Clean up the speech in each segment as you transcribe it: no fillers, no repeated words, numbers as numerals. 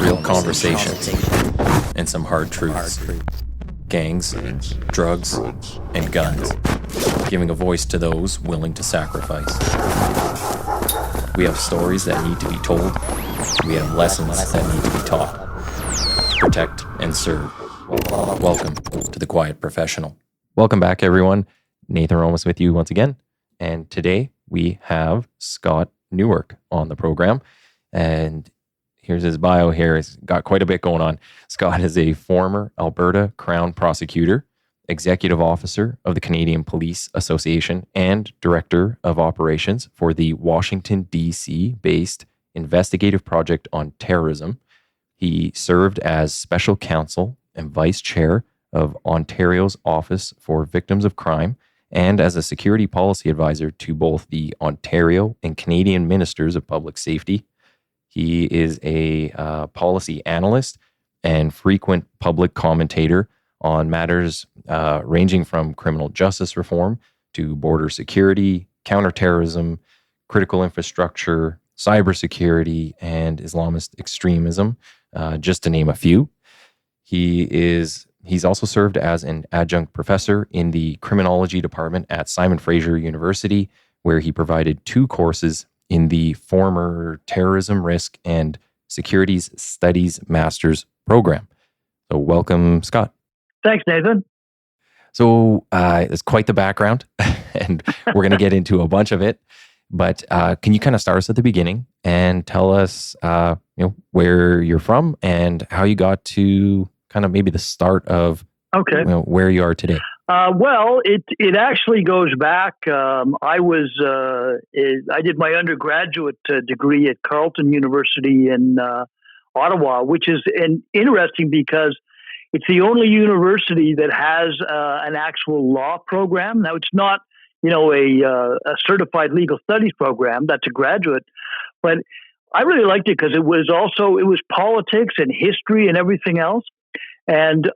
real conversations, and some hard truths. Gangs, drugs, and guns. Giving a voice to those willing to sacrifice. We have stories that need to be told. We have lessons that need to be taught. Protect and serve. Welcome to The Quiet Professional. Welcome back, everyone. Nathan Romas with you once again. And today we have Scott Newark on the program. And here's his bio here. He's got quite a bit going on. Scott is a former Alberta Crown prosecutor, executive officer of the Canadian Police Association, and director of operations for the Washington, D.C.-based Investigative Project on Terrorism. He served as special counsel and vice chair of Ontario's Office for Victims of Crime and as a security policy advisor to both the Ontario and Canadian Ministers of Public Safety. He is a policy analyst and frequent public commentator on matters ranging from criminal justice reform to border security, counterterrorism, critical infrastructure, cybersecurity, and Islamist extremism, just to name a few. He's also served as an adjunct professor in the criminology department at Simon Fraser University, where he provided 2 courses in the former Terrorism Risk and Securities Studies Master's program. So welcome, Scott. Thanks, Nathan. So it's quite the background, and we're going to get into a bunch of it. But can you kind of start us at the beginning and tell us where you're from and how you got to kind of maybe the start of where you are today? Well, it actually goes back. I did my undergraduate degree at Carleton University in Ottawa, which is interesting because it's the only university that has an actual law program. Now, it's not a certified legal studies program. That's a graduate, but I really liked it because it was politics and history and everything else. And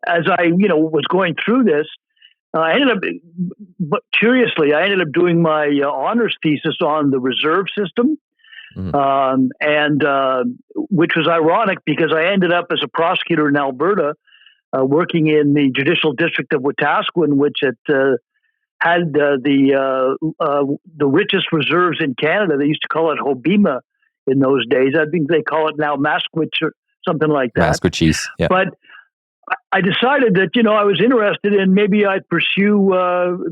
as I was going through this, I ended up doing my honors thesis on the reserve system, which was ironic because I ended up as a prosecutor in Alberta, working in the Judicial District of Wetaskiwin, which had the richest reserves in Canada. They used to call it Hobima in those days. I think they call it now Masquich or something like that. Masquiches, yeah. But I decided that, I was interested in maybe I'd pursue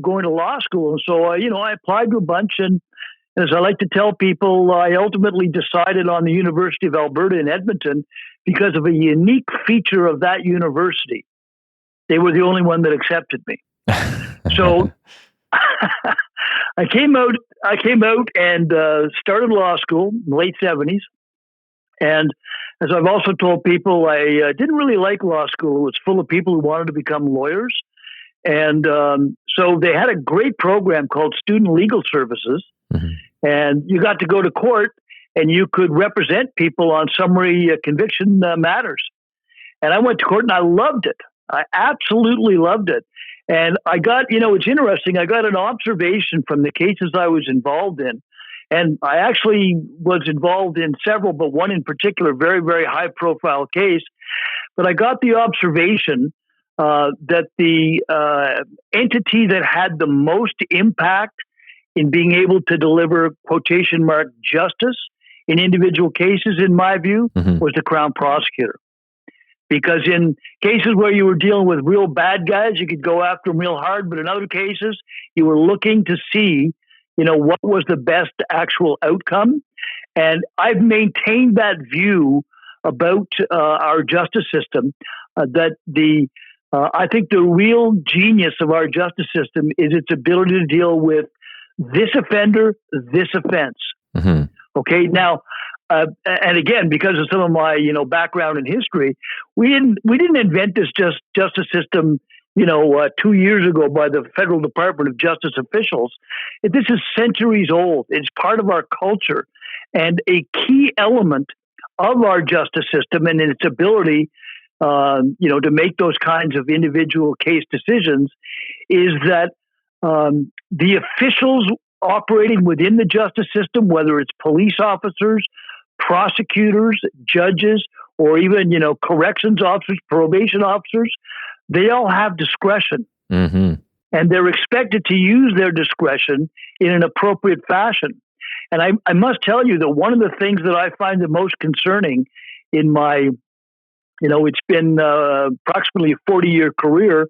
going to law school. And so, I applied to a bunch. And as I like to tell people, I ultimately decided on the University of Alberta in Edmonton because of a unique feature of that university. They were the only one that accepted me. So I came out and started law school in the late 70s. And as I've also told people, I didn't really like law school. It was full of people who wanted to become lawyers. And so they had a great program called Student Legal Services. Mm-hmm. And you got to go to court and you could represent people on summary conviction matters. And I went to court and I loved it. I absolutely loved it. And I got, it's interesting, I got an observation from the cases I was involved in. And I actually was involved in several, but one in particular, very, very high profile case. But I got the observation that the entity that had the most impact in being able to deliver quotation mark justice in individual cases, in my view, was the Crown prosecutor. Because in cases where you were dealing with real bad guys, you could go after them real hard. But in other cases, you were looking to see what was the best actual outcome. And I've maintained that view about our justice system, that I think the real genius of our justice system is its ability to deal with this offender, this offense. Mm-hmm. Okay, now, and again, because of some of my background in history, we didn't invent this justice system 2 years ago by the Federal Department of Justice officials. This is centuries old. It's part of our culture. And a key element of our justice system and its ability, to make those kinds of individual case decisions is that the officials operating within the justice system, whether it's police officers, prosecutors, judges, or even, corrections officers, probation officers, they all have discretion. Mm-hmm. And they're expected to use their discretion in an appropriate fashion. And I must tell you that one of the things that I find the most concerning in my, it's been approximately a 40-year career,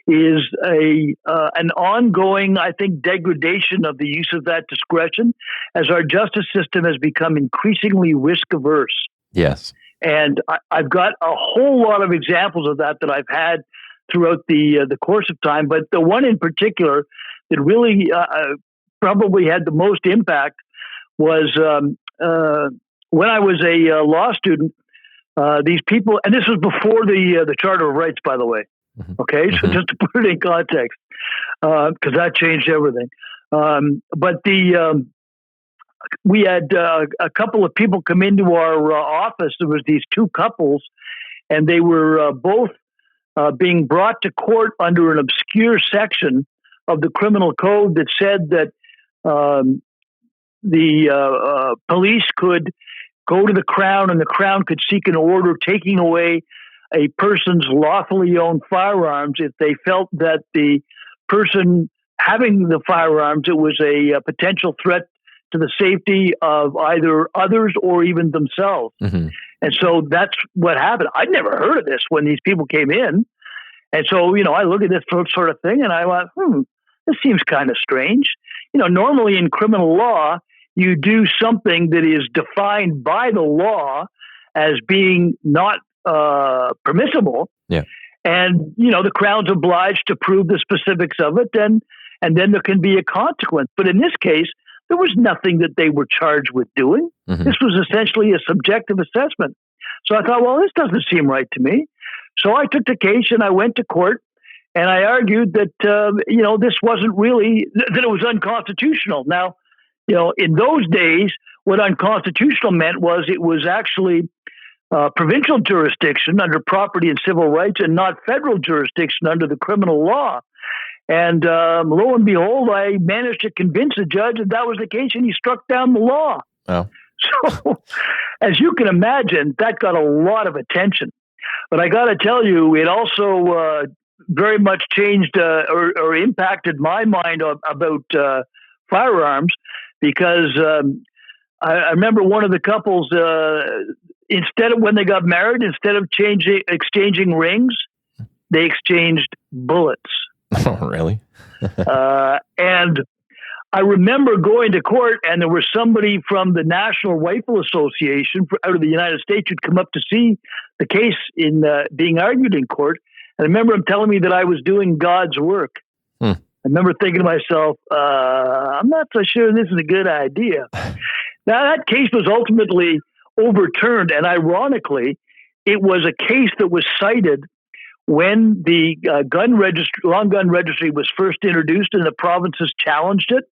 is an ongoing, I think, degradation of the use of that discretion as our justice system has become increasingly risk-averse. Yes. And I've got a whole lot of examples of that I've had throughout the course of time. But the one in particular that really probably had the most impact was when I was a law student. These people, and this was before the Charter of Rights, by the way. Okay, so just to put it in context, because that changed everything. But we had a couple of people come into our office. There was these two couples, and they were both being brought to court under an obscure section of the criminal code that said that the police could go to the Crown and the Crown could seek an order taking away a person's lawfully owned firearms if they felt that the person having the firearms, it was a potential threat to the safety of either others or even themselves. Mm-hmm. And so that's what happened. I'd never heard of this when these people came in. And so, I look at this sort of thing and I went, this seems kind of strange. Normally in criminal law, you do something that is defined by the law as being not permissible. Yeah. And, the Crown's obliged to prove the specifics of it, and then there can be a consequence. But in this case, there was nothing that they were charged with doing. Mm-hmm. This was essentially a subjective assessment. So I thought, well, this doesn't seem right to me. So I took the case and I went to court and I argued that, this wasn't really, that it was unconstitutional. Now, in those days, what unconstitutional meant was it was actually provincial jurisdiction under property and civil rights and not federal jurisdiction under the criminal law. And lo and behold, I managed to convince the judge that was the case, and he struck down the law. Oh. So, as you can imagine, that got a lot of attention. But I got to tell you, it also very much changed or impacted my mind about firearms, because I remember one of the couples, instead of when they got married, instead of exchanging rings, they exchanged bullets. Oh, really? And I remember going to court, and there was somebody from the National Rifle Association out of the United States who'd come up to see the case in being argued in court. And I remember him telling me that I was doing God's work. I remember thinking to myself, I'm not so sure this is a good idea. Now, that case was ultimately overturned, and ironically, it was a case that was cited when the long gun registry was first introduced and the provinces challenged it.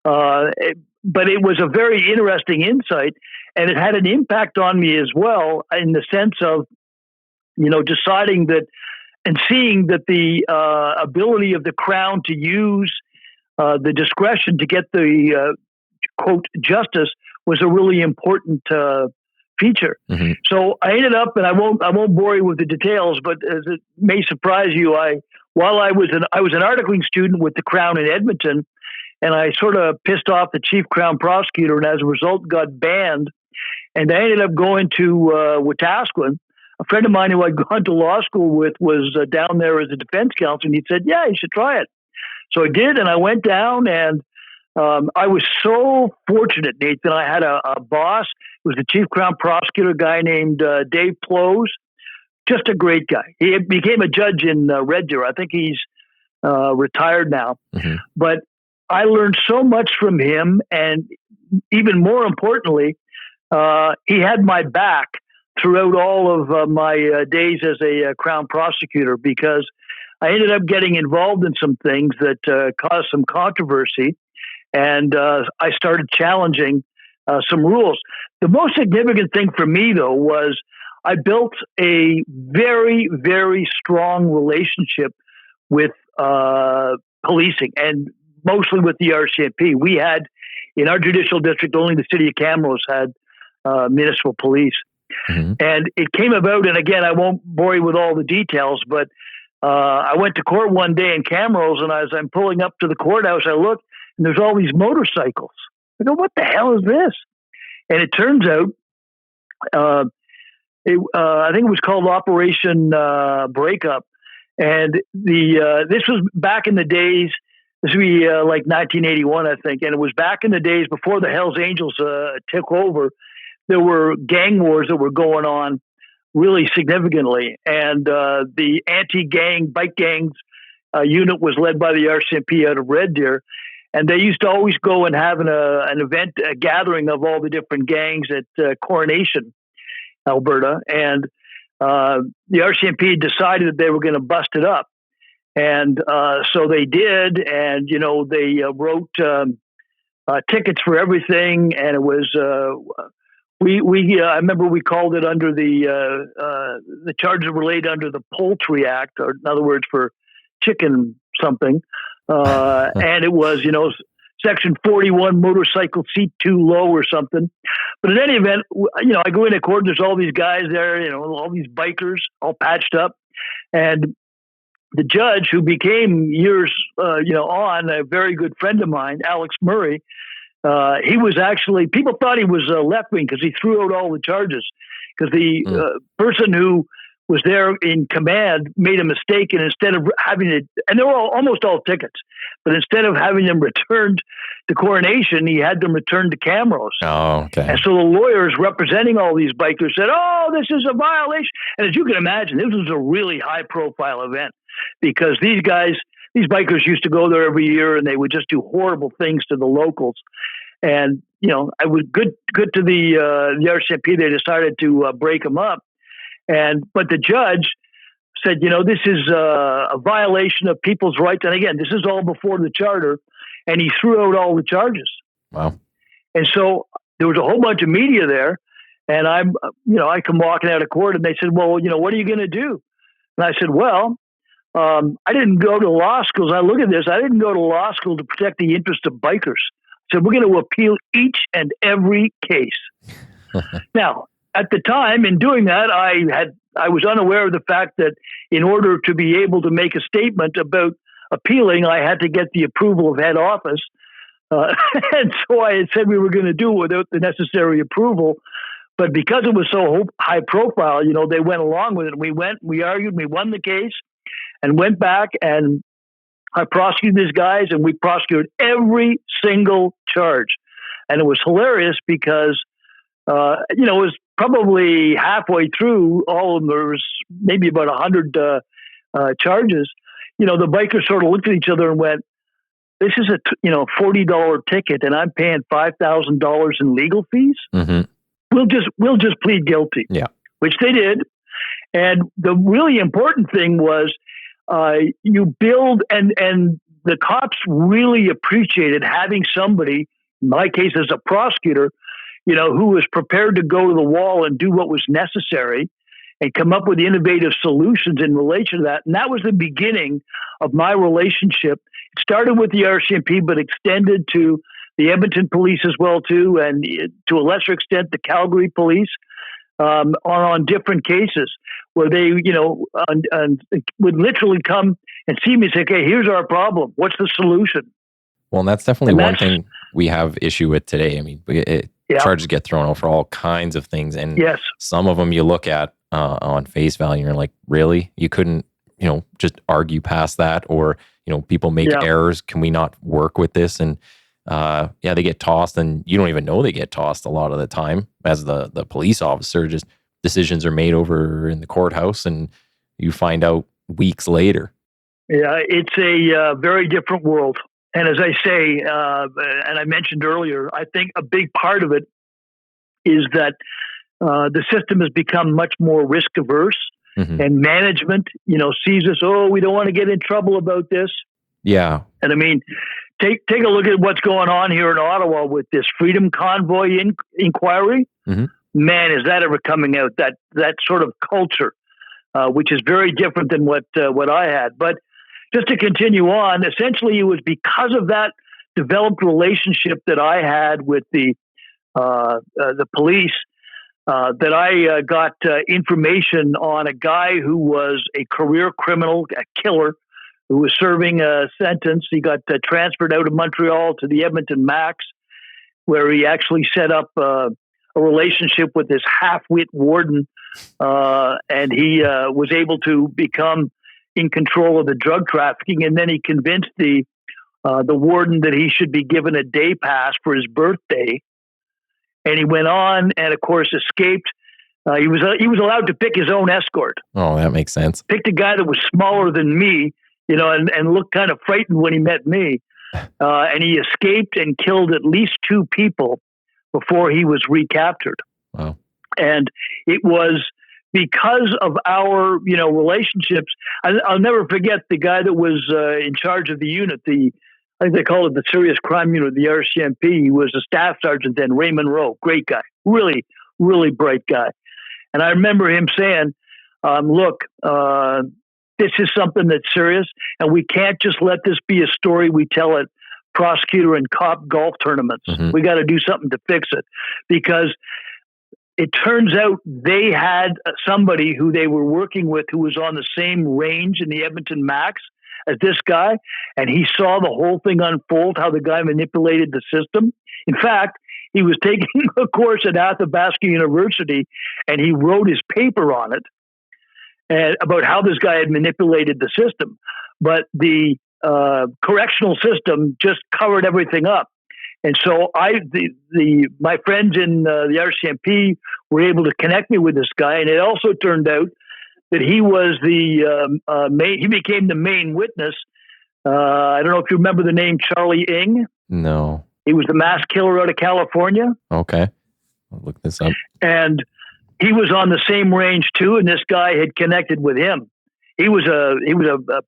But it was a very interesting insight, and it had an impact on me as well, in the sense of, deciding that and seeing that the ability of the Crown to use the discretion to get the quote justice was a really important feature. Mm-hmm. So I ended up, and I won't bore you with the details, but as it may surprise you, I was an articling student with the Crown in Edmonton, and I sort of pissed off the chief Crown prosecutor, and as a result got banned. And I ended up going to Wetaskiwin. A friend of mine who I'd gone to law school with was down there as a defense counsel, and he said, "Yeah, you should try it." So I did, and I went down, and I was so fortunate, Nathan. I had a boss. It was the chief Crown prosecutor, a guy named Dave Plose. Just a great guy. He became a judge in Red Deer. I think he's retired now. Mm-hmm. But I learned so much from him, and even more importantly, he had my back throughout all of my days as a Crown prosecutor, because I ended up getting involved in some things that caused some controversy, and I started challenging some rules. The most significant thing for me, though, was I built a very, very strong relationship with policing, and mostly with the RCMP. We had, in our judicial district, only the city of Camrose had municipal police. Mm-hmm. And it came about, and again, I won't bore you with all the details, but I went to court one day in Camrose, and as I'm pulling up to the courthouse, I look, and there's all these motorcycles. I go, what the hell is this? And it turns out, I think it was called Operation Breakup. And this was back in the days, this would be like 1981, I think, and it was back in the days before the Hells Angels took over. There were gang wars that were going on really significantly. And the anti-gang, bike gangs unit was led by the RCMP out of Red Deer. And they used to always go and have an event, a gathering of all the different gangs at Coronation, Alberta. And the RCMP decided that they were going to bust it up. And so they did. And, they wrote tickets for everything. And it was... I remember we called it under the charges were laid under the Poultry Act, or in other words, for chicken something. And it was, Section 41, motorcycle seat too low or something. But in any event, I go into court, there's all these guys there, all these bikers all patched up. And the judge, who became years, on, a very good friend of mine, Alex Murray, he was actually, people thought he was left-wing because he threw out all the charges. Because the person who was there in command made a mistake, and instead of having it, and they were almost all tickets, but instead of having them returned to Coronation, he had them returned to Camrose. Oh, okay. And so the lawyers representing all these bikers said, "Oh, this is a violation." And as you can imagine, this was a really high-profile event because these bikers used to go there every year, and they would just do horrible things to the locals. And I was good to the RCMP. They decided to break them up. But the judge said, this is a violation of people's rights. And again, this is all before the charter, and he threw out all the charges. Wow. And so there was a whole bunch of media there, and I come walking out of court, and they said, well, what are you going to do? And I said, well, I didn't go to law schools. I look at this. I didn't go to law school to protect the interests of bikers. So we're going to appeal each and every case. Now, at the time, in doing that, I was unaware of the fact that in order to be able to make a statement about appealing, I had to get the approval of head office. And so I had said we were going to do it without the necessary approval. But because it was so high profile, they went along with it. We argued, we won the case, and went back, and I prosecuted these guys, and we prosecuted every single charge. And it was hilarious because, it was probably halfway through all of them. There was maybe about 100 charges. The bikers sort of looked at each other and went, this is a $40 ticket, and I'm paying $5,000 in legal fees. Mm-hmm. We'll just plead guilty. Yeah, which they did. And the really important thing was you build, and the cops really appreciated having somebody, in my case as a prosecutor, who was prepared to go to the wall and do what was necessary and come up with innovative solutions in relation to that. And that was the beginning of my relationship. It started with the RCMP, but extended to the Edmonton police as well, too, and to a lesser extent, the Calgary police, on different cases where they, would literally come and see me and say, okay, here's our problem. What's the solution? Well, and that's definitely one thing we have issue with today. I mean, charges get thrown out for all kinds of things. And some of them you look at on face value and you're like, really? You couldn't, just argue past that? Or, people make errors. Can we not work with this? And they get tossed, and you don't even know they get tossed a lot of the time as the police officer. Just decisions are made over in the courthouse, and you find out weeks later. Yeah, it's a very different world. And as I say, and I mentioned earlier, I think a big part of it is that the system has become much more risk-averse, and management, sees us, we don't want to get in trouble about this. Yeah. And I mean, take a look at what's going on here in Ottawa with this Freedom Convoy inquiry. Mm-hmm. Man, is that ever coming out? That sort of culture, which is very different than what I had. But just to continue on, essentially, it was because of that developed relationship that I had with the police that I got information on a guy who was a career criminal, a killer, who was serving a sentence. He got transferred out of Montreal to the Edmonton Max, where he actually set up a relationship with this half-wit warden, and he was able to become in control of the drug trafficking. And then he convinced the warden that he should be given a day pass for his birthday. And he went on, and of course escaped. He was allowed to pick his own escort. Oh, that makes sense. Picked a guy that was smaller than me, and looked kind of frightened when he met me. And he escaped and killed at least 2 people before he was recaptured. Wow. And it was because of our, relationships. I'll never forget the guy that was in charge of the unit, I think they call it the Serious Crime Unit, the RCMP. He was a staff sergeant then, Raymond Rowe. Great guy. Really, really bright guy. And I remember him saying, look, this is something that's serious, and we can't just let this be a story we tell at prosecutor and cop golf tournaments. Mm-hmm. We got to do something to fix it, because it turns out they had somebody who they were working with who was on the same range in the Edmonton Max as this guy, and he saw the whole thing unfold, how the guy manipulated the system. In fact, he was taking a course at Athabasca University, and he wrote his paper on it, and about how this guy had manipulated the system. But the correctional system just covered everything up. And so my friends in the RCMP were able to connect me with this guy, and it also turned out that he was he became the main witness. I don't know if you remember the name Charlie Ng. No. He was the mass killer out of California. Okay. I'll look this up. And he was on the same range too, and this guy had connected with him. He was a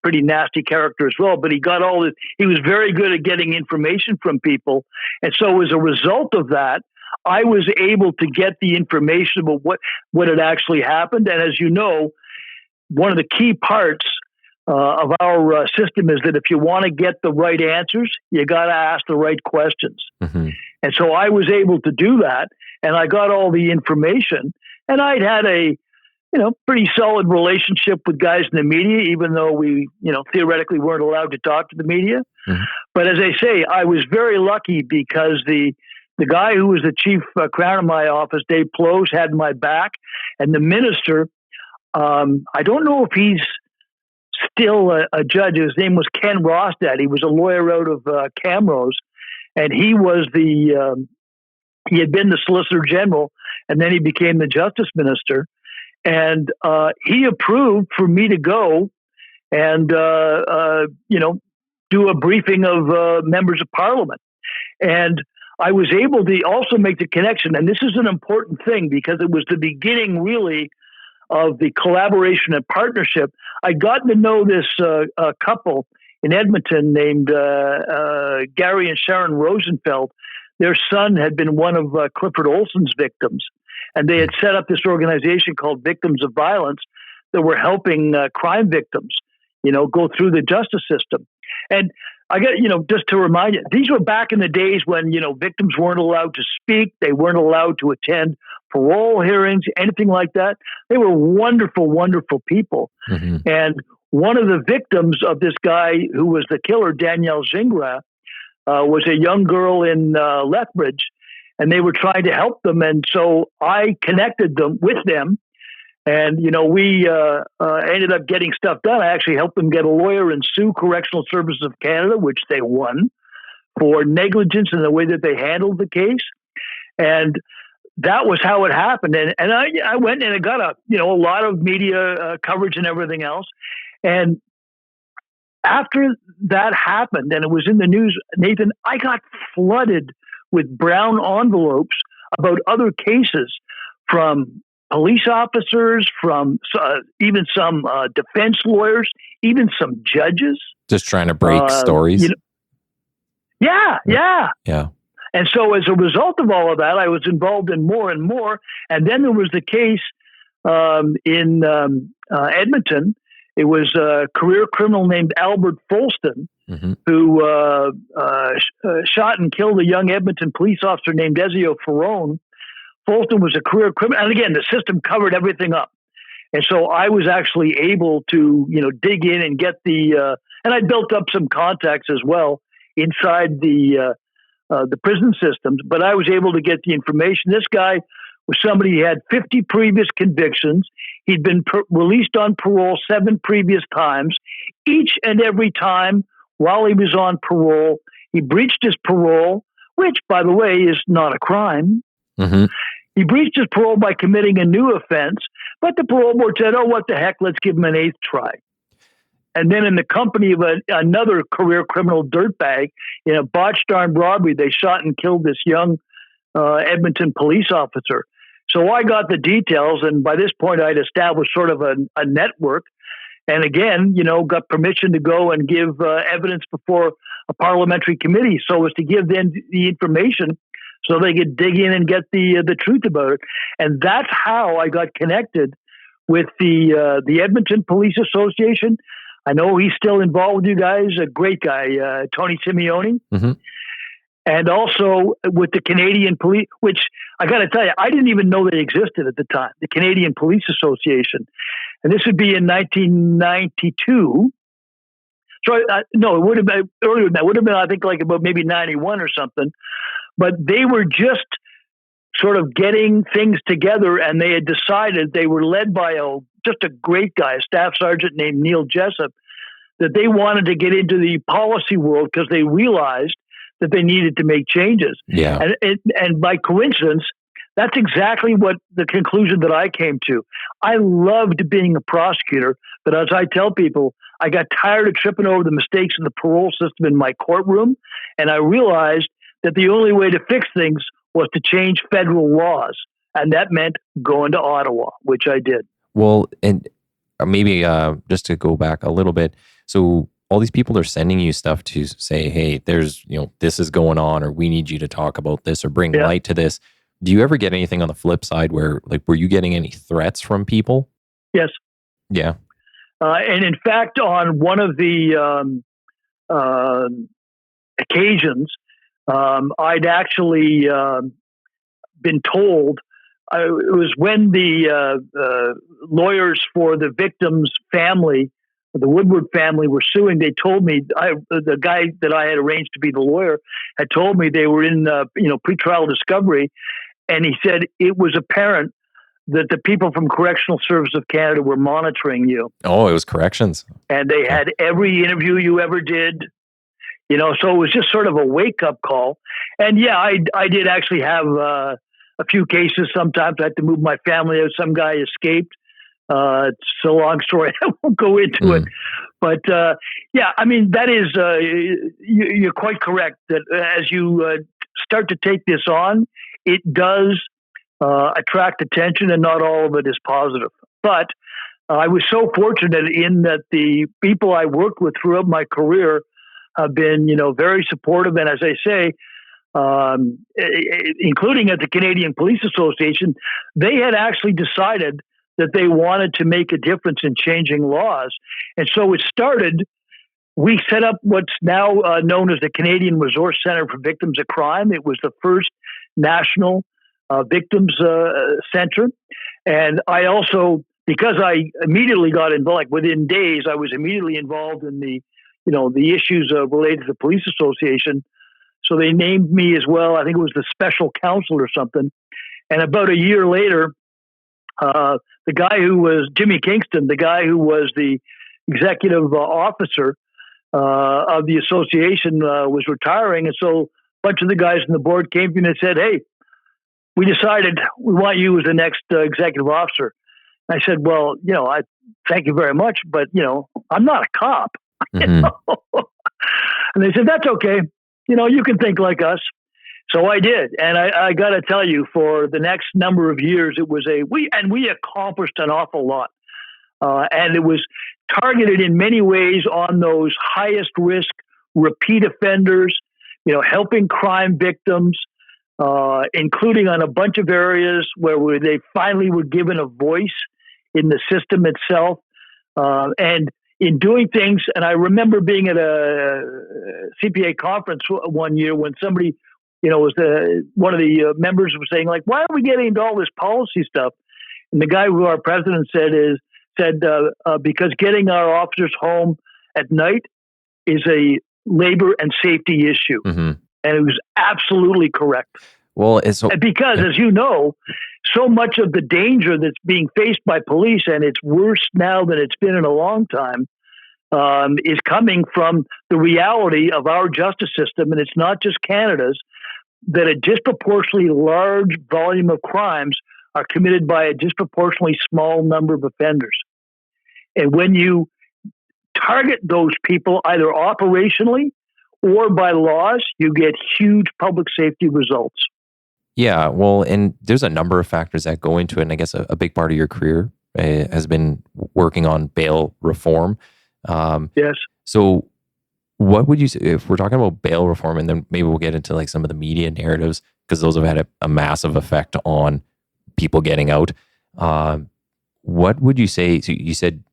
pretty nasty character as well, but he got all this. He was very good at getting information from people, and so as a result of that, I was able to get the information about what had actually happened. And as you know, one of the key parts of our system is that if you want to get the right answers, you got to ask the right questions. Mm-hmm. And so I was able to do that, and I got all the information, and I'd had a pretty solid relationship with guys in the media, even though we, theoretically weren't allowed to talk to the media. Mm-hmm. But as I say, I was very lucky because the guy who was the chief crown in my office, Dave Plows, had my back, and the minister, I don't know if he's still a judge. His name was Ken Rostad. He was a lawyer out of Camrose, and he was he had been the Solicitor General, and then he became the Justice Minister. And he approved for me to go and, do a briefing of members of Parliament. And I was able to also make the connection. And this is an important thing because it was the beginning, really, of the collaboration and partnership. I'd gotten to know this couple in Edmonton named Gary and Sharon Rosenfeld. Their son had been one of Clifford Olson's victims. And they had set up this organization called Victims of Violence that were helping crime victims, go through the justice system. And I got, just to remind you, these were back in the days when, victims weren't allowed to speak. They weren't allowed to attend parole hearings, anything like that. They were wonderful, wonderful people. Mm-hmm. And one of the victims of this guy who was the killer, Danielle Gingras, was a young girl in Lethbridge. And they were trying to help them. And so I connected them with them. And, we ended up getting stuff done. I actually helped them get a lawyer and sue Correctional Services of Canada, which they won, for negligence in the way that they handled the case. And that was how it happened. And I went and I got a lot of media coverage and everything else. And after that happened, and it was in the news, Nathan, I got flooded with brown envelopes about other cases from police officers, from even some defense lawyers, even some judges. Just trying to break stories. Yeah. And so as a result of all of that, I was involved in more and more. And then there was the case in Edmonton. It was a career criminal named Albert Folston, mm-hmm. who shot and killed a young Edmonton police officer named Ezio Ferrone Fulton was a career criminal. And again, the system covered everything up. And so I was actually able to, dig in and get and I built up some contacts as well inside the prison systems, but I was able to get the information. This guy was somebody who had 50 previous convictions. He'd been released on parole 7 previous times. Each and every time while he was on parole, he breached his parole, which, by the way, is not a crime. Mm-hmm. He breached his parole by committing a new offense, but the parole board said, oh, what the heck, let's give him an 8th try. And then in the company of another career criminal dirtbag, in a botched armed robbery, they shot and killed this young Edmonton police officer. So I got the details, and by this point, I'd established sort of a network. And again, got permission to go and give evidence before a parliamentary committee, so as to give them the information so they could dig in and get the truth about it. And that's how I got connected with the Edmonton Police Association. I know he's still involved with you guys, a great guy, Tony Simeone. Mm-hmm. And also with the Canadian Police, which I got to tell you, I didn't even know they existed at the time, the Canadian Police Association. And this would be in 1992. So, no, it would have been earlier than that. It would have been, I think, like about maybe 91 or something. But they were just sort of getting things together, and they had decided, they were led by just a great guy, a staff sergeant named Neil Jessup, that they wanted to get into the policy world because they realized that they needed to make changes. Yeah. And by coincidence, that's exactly what the conclusion that I came to. I loved being a prosecutor, but as I tell people, I got tired of tripping over the mistakes in the parole system in my courtroom, and I realized that the only way to fix things was to change federal laws, and that meant going to Ottawa, which I did. Well, and maybe just to go back a little bit, so all these people are sending you stuff to say, hey, there's, this is going on, or we need you to talk about this or bring light to this. Do you ever get anything on the flip side where, were you getting any threats from people? Yes. Yeah. And in fact, on one of the occasions, I'd actually been told, it was when the lawyers for the victim's family, the Woodward family, were suing. They told me, the guy that I had arranged to be the lawyer had told me they were in pretrial discovery, and he said it was apparent that the people from Correctional Service of Canada were monitoring you. Oh, it was corrections. And they had every interview you ever did. So it was just sort of a wake-up call. And yeah, I did actually have a few cases. Sometimes I had to move my family out. Some guy escaped. It's a long story. I won't go into it. But yeah, I mean, that is, you're quite correct that as you start to take this on, it does attract attention, and not all of it is positive. But I was so fortunate in that the people I worked with throughout my career have been, very supportive. And as I say, including at the Canadian Police Association, they had actually decided that they wanted to make a difference in changing laws. And so it started, we set up what's now known as the Canadian Resource Center for Victims of Crime. It was the first national victims center. And I also, because I immediately got involved, like within days, I was immediately involved in the issues related to the police association. So they named me as well. I think it was the special counsel or something. And about a year later, the guy who was Jimmy Kingston, the guy who was the executive officer of the association, was retiring. And so a bunch of the guys on the board came to me and said, hey, we decided we want you as the next executive officer. And I said, well, I thank you very much, but, I'm not a cop. Mm-hmm. And they said, that's okay. You can think like us. So I did. And I got to tell you, for the next number of years, it was we accomplished an awful lot. And it was targeted in many ways on those highest risk repeat offenders, helping crime victims, including on a bunch of areas where they finally were given a voice in the system itself. And in doing things, and I remember being at a CPA conference one year when somebody was one of the members was saying, like, why are we getting into all this policy stuff? And the guy who our president said because getting our officers home at night is a labor and safety issue. Mm-hmm. And it was absolutely correct. Well, because, as you know, so much of the danger that's being faced by police, and it's worse now than it's been in a long time, is coming from the reality of our justice system, and it's not just Canada's, that a disproportionately large volume of crimes are committed by a disproportionately small number of offenders. And when you target those people either operationally or by laws, you get huge public safety results. Yeah, well, and there's a number of factors that go into it, and I guess a big part of your career has been working on bail reform. Yes. So what would you say, if we're talking about bail reform, and then maybe we'll get into like some of the media narratives, because those have had a massive effect on people getting out. What would you say, so you said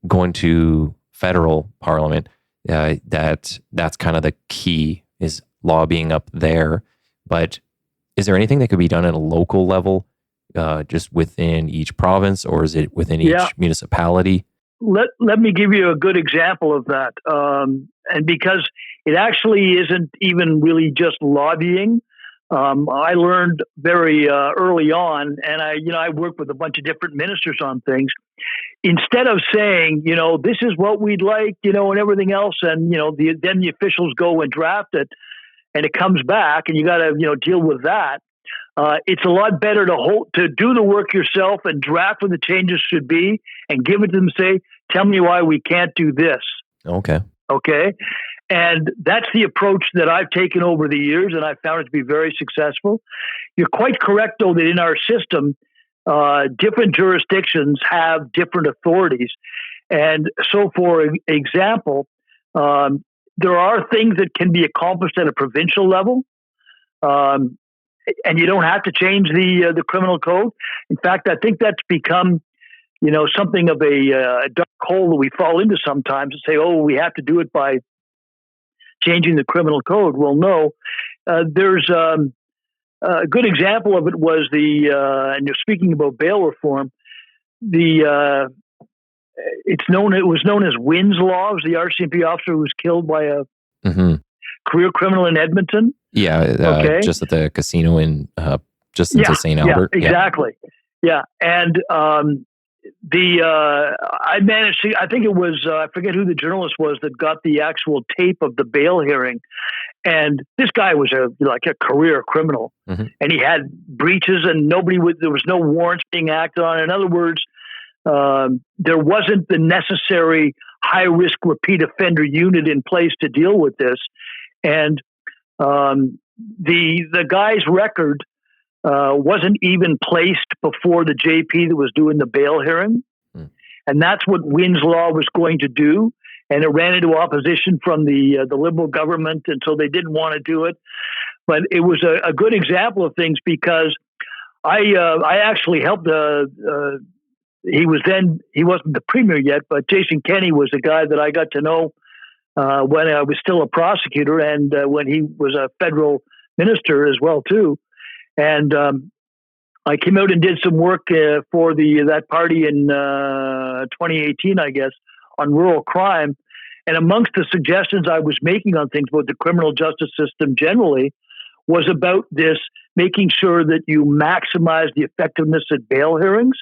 going to federal parliament, that's kind of the key, is lobbying up there. But is there anything that could be done at a local level, just within each province, or is it within each municipality? Let me give you a good example of that. And because it actually isn't even really just lobbying, I learned very early on, and I worked with a bunch of different ministers on things. Instead of saying, this is what we'd like, and everything else, and then the officials go and draft it, and it comes back, and you got to deal with that. It's a lot better to do the work yourself and draft what the changes should be, and give it to them. Say, tell me why we can't do this. Okay. And that's the approach that I've taken over the years, and I found it to be very successful. You're quite correct, though, that in our system, different jurisdictions have different authorities. And so, for example, there are things that can be accomplished at a provincial level, and you don't have to change the criminal code. In fact, I think that's become something of a dark hole that we fall into sometimes, and say, we have to do it by changing the criminal code. Well, no. There's a good example of it was and you're speaking about bail reform, it was known as Wynn's Law. It was the RCMP officer who was killed by a career criminal in Edmonton. Yeah, just at the casino in just into St. Albert. Yeah, exactly. Yeah, and I managed to. I think it was I forget who the journalist was that got the actual tape of the bail hearing, and this guy was a career criminal, and he had breaches, and there was no warrants being acted on. In other words, there wasn't the necessary high risk repeat offender unit in place to deal with this, and the guy's record wasn't even placed before the JP that was doing the bail hearing. And that's what Wynn's Law was going to do. And it ran into opposition from the Liberal government, and so they didn't want to do it. But it was a good example of things, because I actually helped he wasn't the premier yet, but Jason Kenney was the guy that I got to know when I was still a prosecutor, and when he was a federal minister as well too. And I came out and did some work for that party in 2018, I guess, on rural crime. And amongst the suggestions I was making on things about the criminal justice system generally was about this, making sure that you maximize the effectiveness at bail hearings.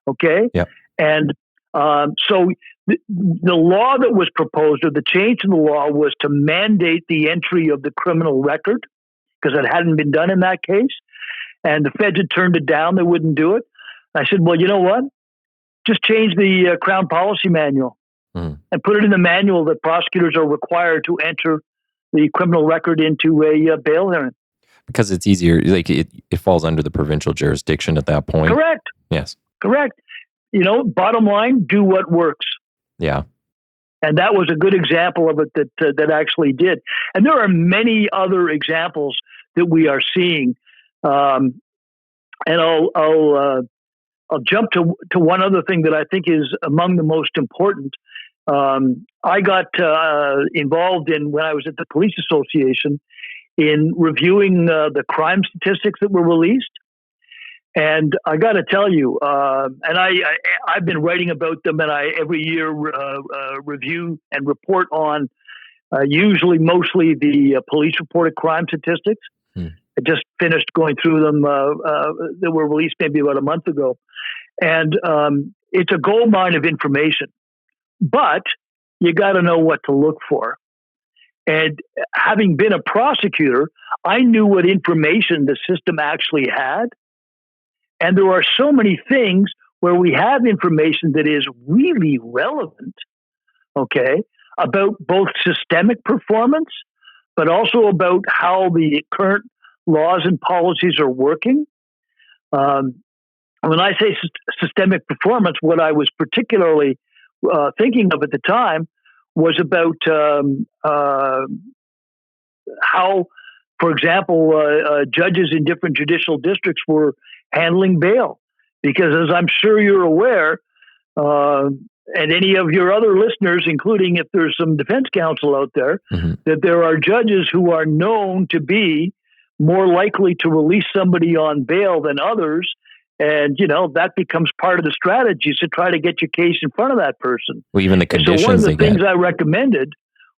Okay. Yep. And so the law that was proposed, or the change in the law, was to mandate the entry of the criminal record, because it hadn't been done in that case. And the feds had turned it down. They wouldn't do it. I said, well, you know what? Just change the Crown Policy Manual and put it in the manual that prosecutors are required to enter the criminal record into a bail hearing. Because it's easier, like it falls under the provincial jurisdiction at that point. Correct. Yes. Correct. Bottom line, do what works. Yeah. And that was a good example of it that actually did. And there are many other examples that we are seeing. And I'll jump to one other thing that I think is among the most important. I got involved in, when I was at the Police Association, in reviewing the crime statistics that were released. And I got to tell you, and I've been writing about them, and I every year review and report on mostly the police reported crime statistics. I just finished going through them that were released maybe about a month ago. And it's a gold mine of information, but you got to know what to look for. And having been a prosecutor, I knew what information the system actually had. And there are so many things where we have information that is really relevant, okay, about both systemic performance, but also about how the current laws and policies are working. When I say systemic performance, what I was particularly thinking of at the time was about how, for example, judges in different judicial districts were handling bail. Because as I'm sure you're aware, and any of your other listeners, including if there's some defense counsel out there, that there are judges who are known to be more likely to release somebody on bail than others. And, that becomes part of the strategy to try to get your case in front of that person. Well, even the conditions. So one of the things I recommended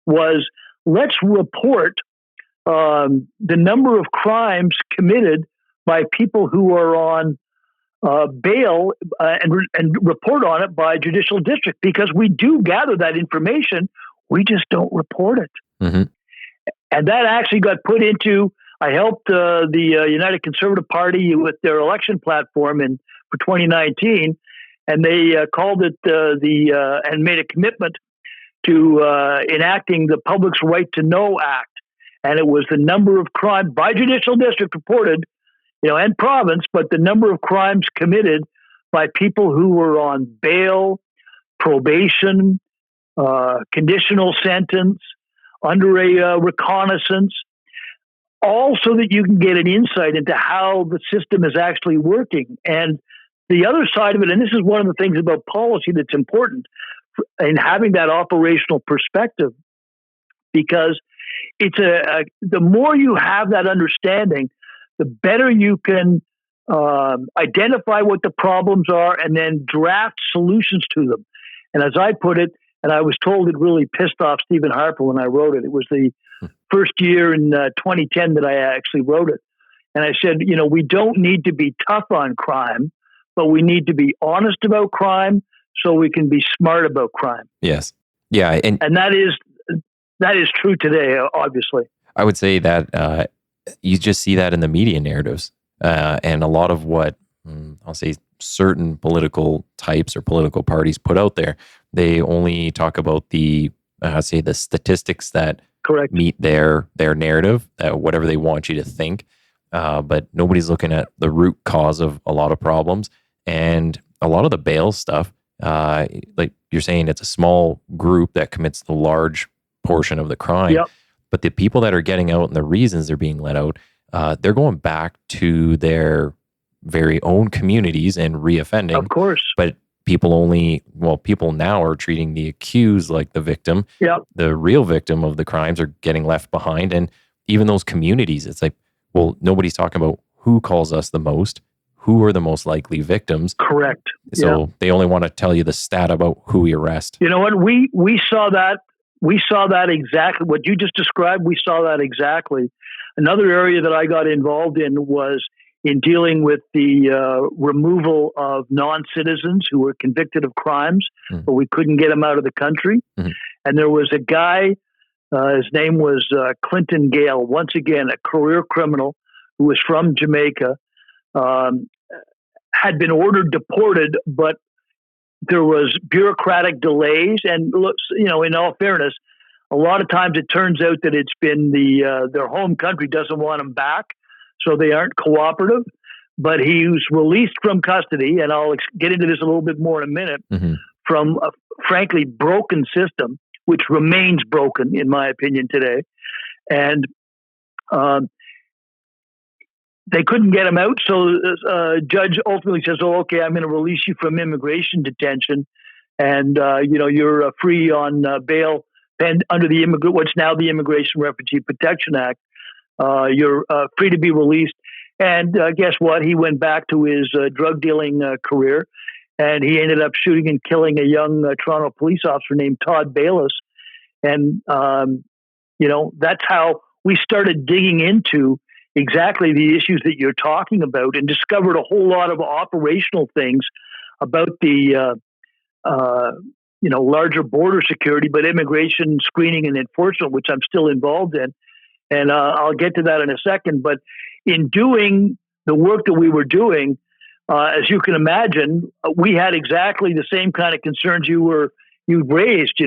was let's report the number of crimes committed by people who are on bail and report on it by judicial district, because we do gather that information. We just don't report it. And that actually got put into, I helped the United Conservative Party with their election platform for 2019, and they called it and made a commitment to enacting the Public's Right to Know Act. And it was the number of crimes by judicial district reported, and province, but the number of crimes committed by people who were on bail, probation, conditional sentence, under a reconnaissance, all so that you can get an insight into how the system is actually working. And the other side of it, and this is one of the things about policy that's important in having that operational perspective, because it's the more you have that understanding, the better you can identify what the problems are and then draft solutions to them. And as I put it, and I was told it really pissed off Stephen Harper when I wrote it. It was the first year in 2010 that I actually wrote it. And I said, we don't need to be tough on crime, but we need to be honest about crime so we can be smart about crime. Yes. Yeah. And that is true today, obviously. I would say that you just see that in the media narratives. And a lot of what I'll say certain political types or political parties put out there, they only talk about the statistics that correct meet their narrative, whatever they want you to think. But nobody's looking at the root cause of a lot of problems. And a lot of the bail stuff, like you're saying, it's a small group that commits the large portion of the crime. Yep. But the people that are getting out and the reasons they're being let out, they're going back to their very own communities and reoffending. Of course. But people now are treating the accused like the victim. Yep. The real victim of the crimes are getting left behind. And even those communities, it's like, well, nobody's talking about who calls us the most, who are the most likely victims. Correct. So They only want to tell you the stat about who we arrest. You know what? We saw that. We saw that exactly. What you just described, we saw that exactly. Another area that I got involved in was in dealing with the removal of non-citizens who were convicted of crimes, but we couldn't get them out of the country. And there was a guy, his name was Clinton Gale, once again, a career criminal who was from Jamaica, had been ordered deported, but there was bureaucratic delays. And in all fairness, a lot of times it turns out that it's been their home country doesn't want them back, so they aren't cooperative. But he was released from custody, and I'll get into this a little bit more in a minute, from a frankly broken system, which remains broken, in my opinion, today. And they couldn't get him out, so judge ultimately says, "Oh, okay, I'm going to release you from immigration detention, and you're free on bail and under what's now the Immigration Refugee Protection Act." You're free to be released. And guess what? He went back to his drug dealing career, and he ended up shooting and killing a young Toronto police officer named Todd Bayless. And, that's how we started digging into exactly the issues that you're talking about, and discovered a whole lot of operational things about the, larger border security, but immigration screening and enforcement, which I'm still involved in. And I'll get to that in a second. But in doing the work that we were doing, as you can imagine, we had exactly the same kind of concerns you raised.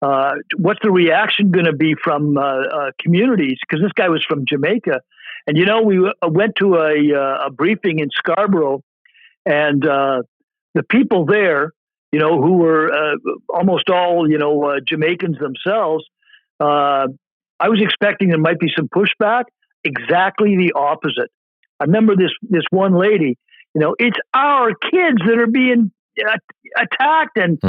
What's the reaction going to be from communities? Because this guy was from Jamaica, and we went to a briefing in Scarborough, and the people there, who were almost all Jamaicans themselves. I was expecting there might be some pushback. Exactly the opposite. I remember this one lady. It's our kids that are being attacked and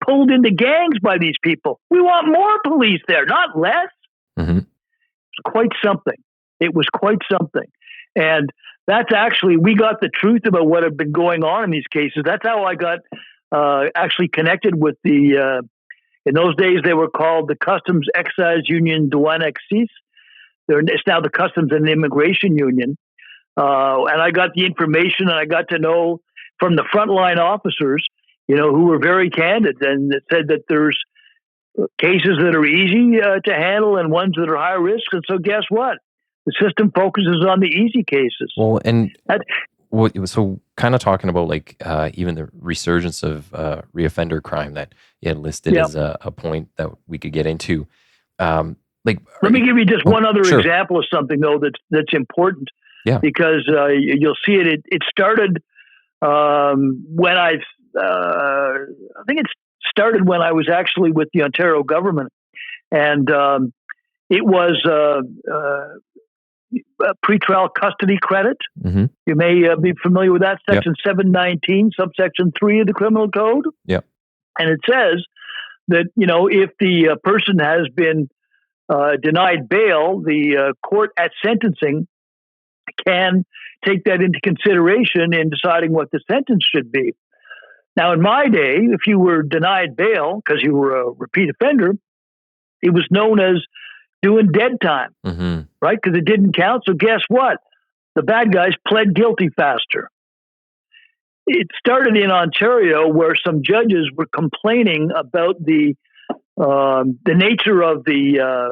pulled into gangs by these people. We want more police there, not less. Mm-hmm. It's quite something. It was quite something. And that's actually, we got the truth about what had been going on in these cases. That's how I got actually connected with the, in those days they were called the Customs Excise Union Douane Exis. It's now the Customs and Immigration Union. And I got the information, and I got to know from the frontline officers, who were very candid, and it said that there's cases that are easy to handle and ones that are high risk. And so guess what? The system focuses on the easy cases. Well, so kind of talking about even the resurgence of reoffender crime that you had listed as a point that we could get into. Let me give you just one other sure. example of something though that's important. Yeah. Because you'll see it. It started when I think it started when I was actually with the Ontario government, and it was a pretrial custody credit. Mm-hmm. You may be familiar with that, Section 719, subsection 3 of the Criminal Code. Yeah, and it says that if the person has been denied bail, the court at sentencing can take that into consideration in deciding what the sentence should be. Now, in my day, if you were denied bail because you were a repeat offender, it was known as doing dead time, right? Because it didn't count. So guess what? The bad guys pled guilty faster. It started in Ontario where some judges were complaining about the nature of the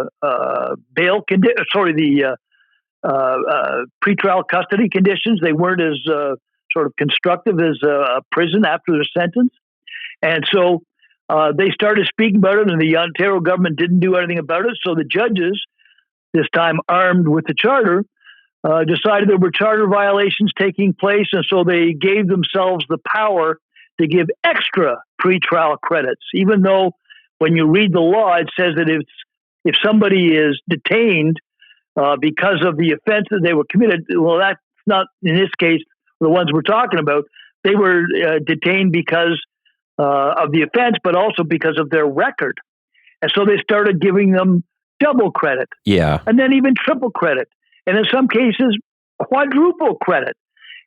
pretrial custody conditions. They weren't as sort of constructive as a prison after their sentence. And so they started speaking about it, and the Ontario government didn't do anything about it. So the judges, this time armed with the charter, decided there were charter violations taking place, and so they gave themselves the power to give extra pretrial credits, even though when you read the law, it says that if somebody is detained because of the offense that they were committed, well, that's not, in this case, the ones we're talking about. They were detained because of the offense, but also because of their record. And so they started giving them double credit. Yeah. And then even triple credit. And in some cases, quadruple credit.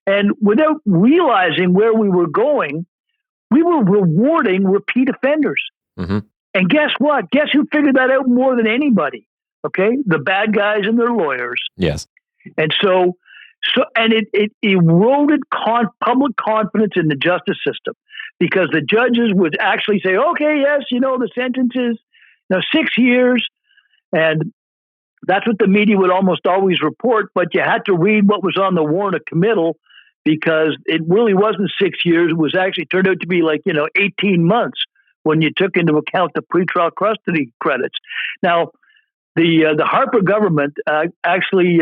And without realizing where we were going, we were rewarding repeat offenders. Mm-hmm. And guess what? Guess who figured that out more than anybody? Okay? The bad guys and their lawyers. Yes. And so it eroded public confidence in the justice system, because the judges would actually say, okay, yes, the sentence is 6 years. And that's what the media would almost always report, but you had to read what was on the warrant of committal, because it really wasn't 6 years. It was actually turned out to be 18 months when you took into account the pretrial custody credits. Now, the Harper government actually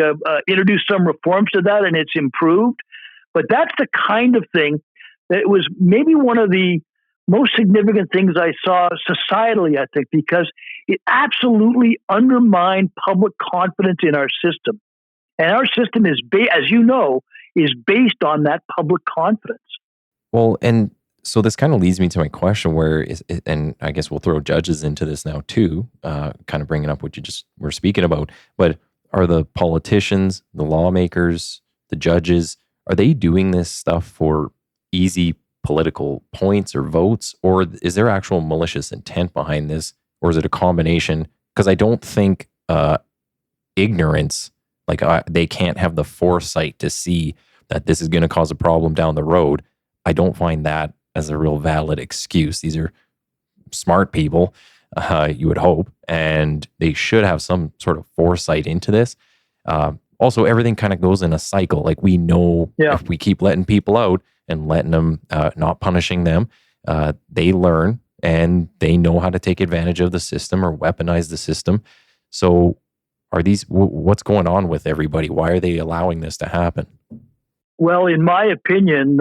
introduced some reforms to that, and it's improved. But that's the kind of thing that was maybe one of the most significant things I saw societally, I think, because it absolutely undermined public confidence in our system. And our system is, as you know, is based on that public confidence. Well, and So this kind of leads me to my question and I guess we'll throw judges into this now too, kind of bringing up what you just were speaking about, but are the politicians, the lawmakers, the judges, are they doing this stuff for easy political points or votes, or is there actual malicious intent behind this, or is it a combination? Because I don't think ignorance, like they can't have the foresight to see that this is going to cause a problem down the road. I don't find that as a real valid excuse. These are smart people, you would hope, and they should have some sort of foresight into this. Also, everything kind of goes in a cycle. Like we know if we keep letting people out and letting them, not punishing them, they learn and they know how to take advantage of the system or weaponize the system. So what's going on with everybody? Why are they allowing this to happen? Well, in my opinion,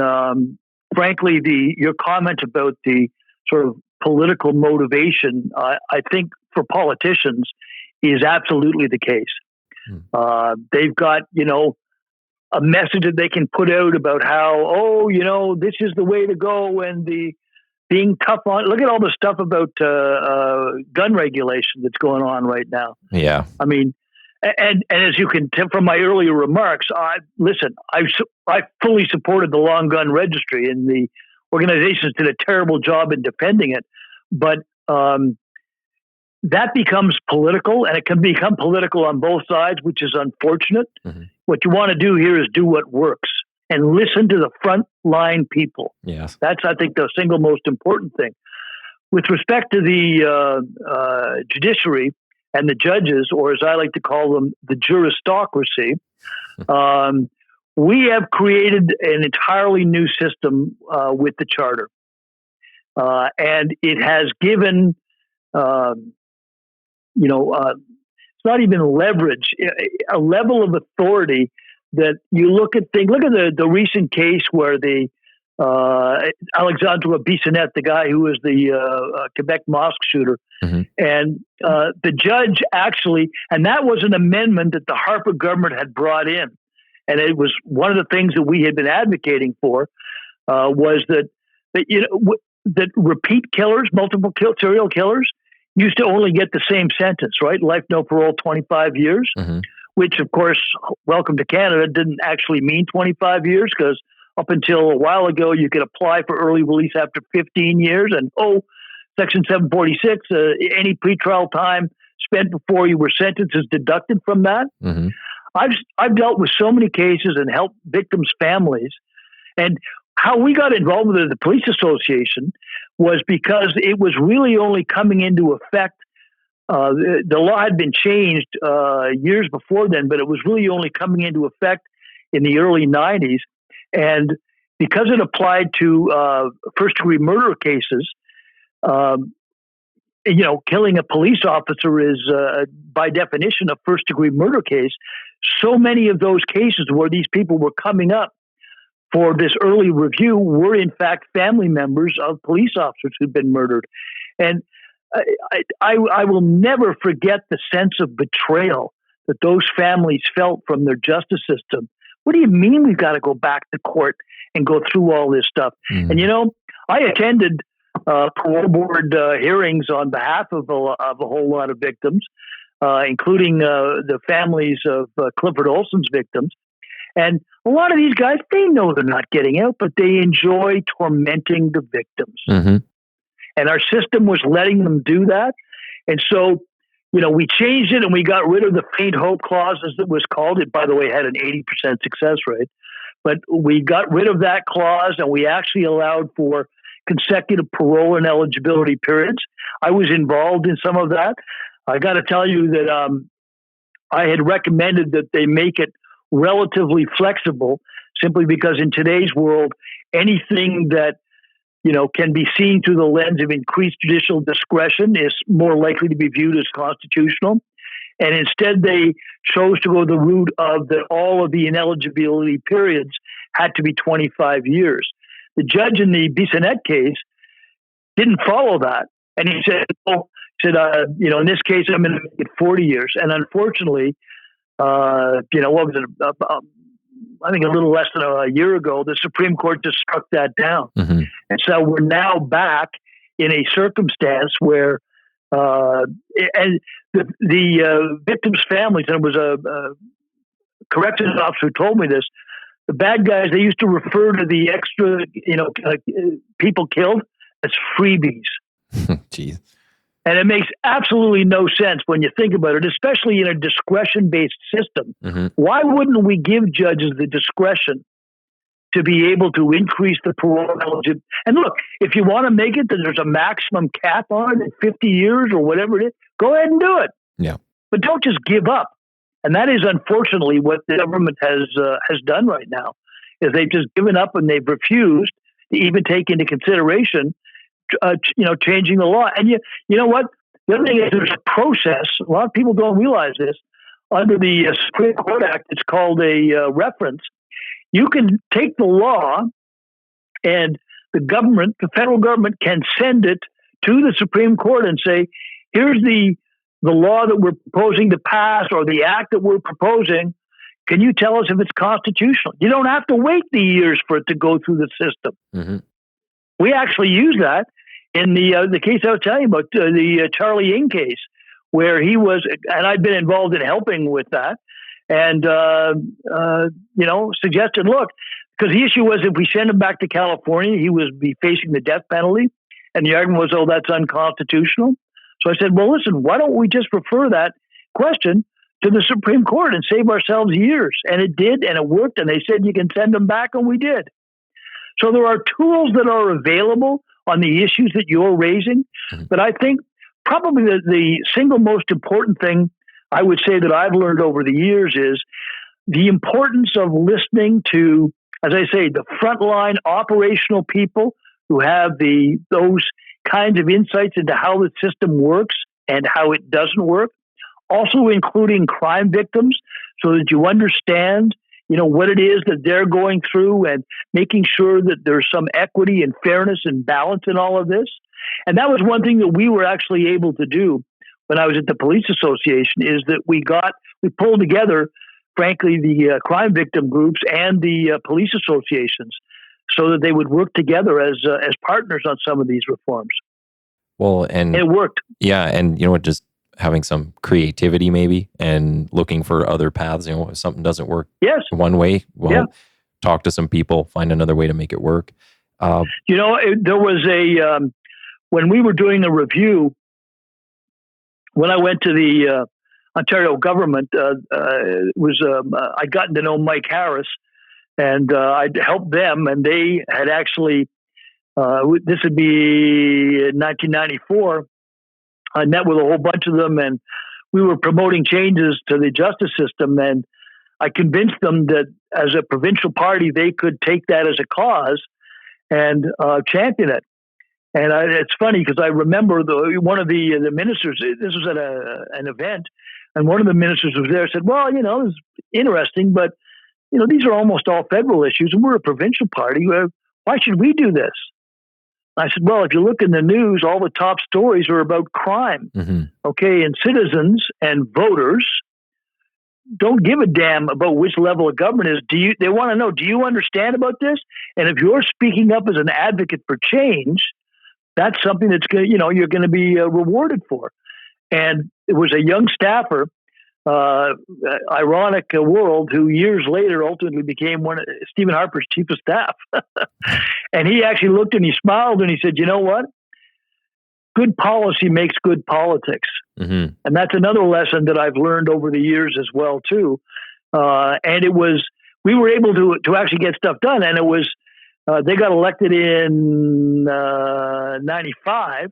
frankly, your comment about the sort of political motivation, I think for politicians is absolutely the case. They've got, a message that they can put out about how, this is the way to go, and being tough on. Look at all the stuff about gun regulation that's going on right now. Yeah, I mean, and as you can tell from my earlier remarks, I fully supported the long gun registry, and the organizations did a terrible job in defending it. But that becomes political, and it can become political on both sides, which is unfortunate. Mm-hmm. What you want to do here is do what works and listen to the front line people. Yes. That's, I think, the single most important thing. With respect to the judiciary and the judges, or as I like to call them, the juristocracy, we have created an entirely new system with the charter. And it has given, it's not even leverage, a level of authority that you look at things. Look at the recent case where the Alexandre Bissonnette, the guy who was the Quebec mosque shooter, mm-hmm. and the judge actually, and that was an amendment that the Harper government had brought in, and it was one of the things that we had been advocating for, was that repeat killers, serial killers, used to only get the same sentence, right? Life, no parole, 25 years. Mm-hmm. Which, of course, welcome to Canada, didn't actually mean 25 years, because up until a while ago, you could apply for early release after 15 years. And, Section 746, any pretrial time spent before you were sentenced is deducted from that. Mm-hmm. I've dealt with so many cases and helped victims' families. And how we got involved with the Police Association was because it was really only coming into effect. The law had been changed years before then, but it was really only coming into effect in the early 90s. And because it applied to first-degree murder cases, killing a police officer is, by definition, a first-degree murder case. So many of those cases where these people were coming up for this early review were, in fact, family members of police officers who'd been murdered. And I will never forget the sense of betrayal that those families felt from their justice system. What do you mean we've got to go back to court and go through all this stuff? Mm. And, I attended parole board hearings on behalf of a whole lot of victims, including the families of Clifford Olson's victims. And a lot of these guys, they know they're not getting out, but they enjoy tormenting the victims. Mm-hmm. And our system was letting them do that. And so, we changed it and we got rid of the faint hope clause, as it was called. It, by the way, had an 80% success rate. But we got rid of that clause and we actually allowed for consecutive parole and eligibility periods. I was involved in some of that. I got to tell you that I had recommended that they make it relatively flexible, simply because in today's world, anything that can be seen through the lens of increased judicial discretion is more likely to be viewed as constitutional. And instead, they chose to go the route of that all of the ineligibility periods had to be 25 years. The judge in the Bissonnette case didn't follow that. And he said, in this case, I'm going to make it 40 years. And unfortunately, what was it? I think a little less than a year ago, the Supreme Court just struck that down. Mm-hmm. And so we're now back in a circumstance where, and the victims' families, and it was a corrections officer who told me this, the bad guys, they used to refer to the extra, people killed as freebies. Jeez. And it makes absolutely no sense when you think about it, especially in a discretion-based system. Mm-hmm. Why wouldn't we give judges the discretion to be able to increase the parole eligibility? And look, if you want to make it that there's a maximum cap on it, 50 years or whatever it is, go ahead and do it. Yeah. But don't just give up. And that is unfortunately what the government has done right now, is they've just given up and they've refused to even take into consideration changing the law. And you know what? The other thing is there's a process. A lot of people don't realize this. Under the Supreme Court Act, it's called a reference. You can take the law and the federal government can send it to the Supreme Court and say, here's the law that we're proposing to pass or the act that we're proposing. Can you tell us if it's constitutional? You don't have to wait the years for it to go through the system. Mm-hmm. We actually use that in the case I was telling you about, the Charlie Ng case, where he was, and I'd been involved in helping with that, and suggested, look, because the issue was if we send him back to California, he would be facing the death penalty, and the argument was, oh, that's unconstitutional. So I said, well, listen, why don't we just refer that question to the Supreme Court and save ourselves years? And it did, and it worked, and they said you can send them back, and we did. So there are tools that are available on the issues that you're raising. Mm-hmm. But I think probably the single most important thing I would say that I've learned over the years is the importance of listening to, as I say, the frontline operational people who have those kinds of insights into how the system works and how it doesn't work. Also including crime victims so that you understand what it is that they're going through and making sure that there's some equity and fairness and balance in all of this. And that was one thing that we were actually able to do when I was at the police association, is that we pulled together, frankly, the crime victim groups and the police associations so that they would work together as partners on some of these reforms. Well, and it worked. Yeah. And just having some creativity maybe and looking for other paths, if something doesn't work one way, talk to some people, find another way to make it work. There was when we were doing a review, when I went to the Ontario government, I'd gotten to know Mike Harris, and I'd helped them, and they had actually, this would be 1994, I met with a whole bunch of them, and we were promoting changes to the justice system, and I convinced them that as a provincial party, they could take that as a cause and champion it. And it's funny because I remember one of the ministers, this was at an event, and one of the ministers was there, said, well, it's interesting, but, these are almost all federal issues, and we're a provincial party. Why should we do this? I said, well, if you look in the news, all the top stories are about crime. Mm-hmm. Okay, and citizens and voters don't give a damn about which level of government is. They want to know, do you understand about this? And if you're speaking up as an advocate for change, that's something that's you're going to be rewarded for. And it was a young staffer, ironic world, who years later ultimately became one of Stephen Harper's chief of staff. And he actually looked and he smiled and he said, you know what? Good policy makes good politics. Mm-hmm. And that's another lesson that I've learned over the years as well, too. And we were able to actually get stuff done. And it was, they got elected in 95.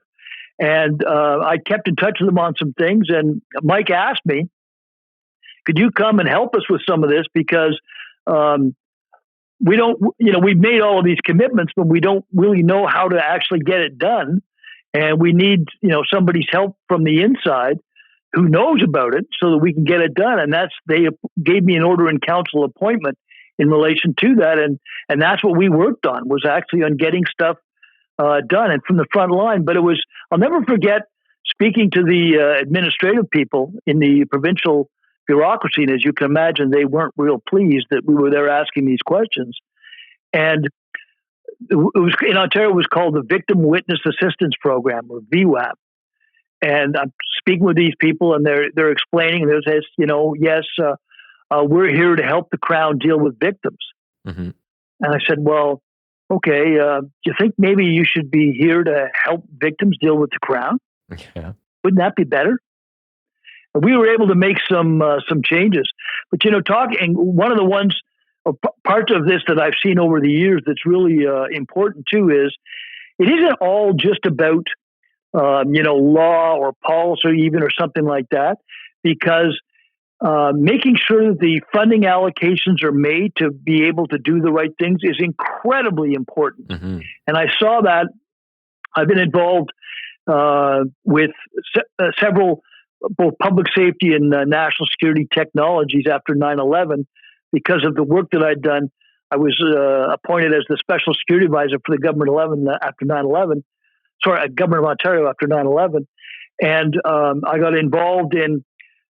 And I kept in touch with them on some things. And Mike asked me, could you come and help us with some of this? Because we don't, we've made all of these commitments, but we don't really know how to actually get it done. And we need, somebody's help from the inside who knows about it so that we can get it done. And they gave me an order in council appointment in relation to that. And that's what we worked on, was actually on getting stuff done and from the front line. But I'll never forget speaking to the administrative people in the provincial bureaucracy. And as you can imagine, they weren't real pleased that we were there asking these questions. And it was in Ontario, it was called the Victim Witness Assistance Program, or VWAP. And I'm speaking with these people, and they're explaining. There's this, yes, we're here to help the Crown deal with victims. Mm-hmm. And I said, well, okay, do you think maybe you should be here to help victims deal with the Crown? Yeah. Wouldn't that be better? And we were able to make some changes. But talking, one of the ones, parts of this that I've seen over the years that's really important too is it isn't all just about law or policy even or something like that, because making sure that the funding allocations are made to be able to do the right things is incredibly important. Mm-hmm. And I saw that. I've been involved with several, both public safety and national security technologies after 9/11. Because of the work that I'd done, I was appointed as the special security advisor for the government after 9/11. Sorry, government of Ontario after 9/11. And I got involved in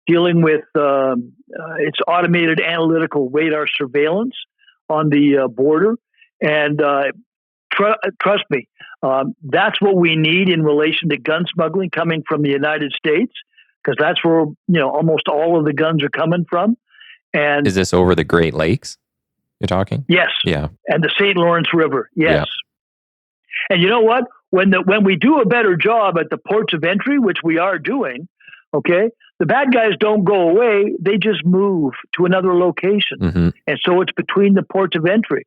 dealing with its automated analytical radar surveillance on the border. And trust me, that's what we need in relation to gun smuggling coming from the United States, because that's where almost all of the guns are coming from. And is this over the Great Lakes you're talking? Yes. Yeah. And the St. Lawrence River. Yes. Yeah. And you know what? When we do a better job at the ports of entry, which we are doing, okay, the bad guys don't go away. They just move to another location. Mm-hmm. And so it's between the ports of entry.